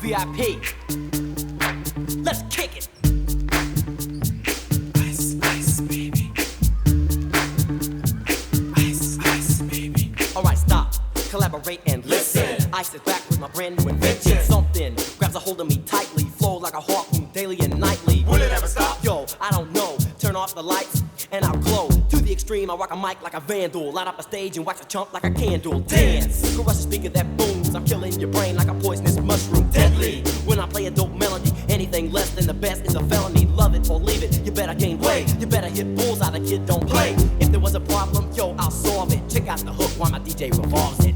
VIP. Let's kick it. Ice, ice, baby. Ice, ice, baby. Alright, stop, collaborate and listen. Ice is back with my brand new invention. Something grabs a hold of me tightly, flow like a harpoon daily and nightly. Will it ever stop? Yo, I don't know. Turn off the lights and I'll glow. To the extreme, I rock a mic like a vandal. Light up a stage and wax a chump like a candle. Dance, crush a speaker that booms. I'm killing your brain like a poisonous mushroom. Deadly, when I play a dope melody. Anything less than the best is a felony. Love it or leave it, you better gain weight. You better hit bullseye, the kid don't play. If there was a problem, yo, I'll solve it. Check out the hook while my DJ revolves it.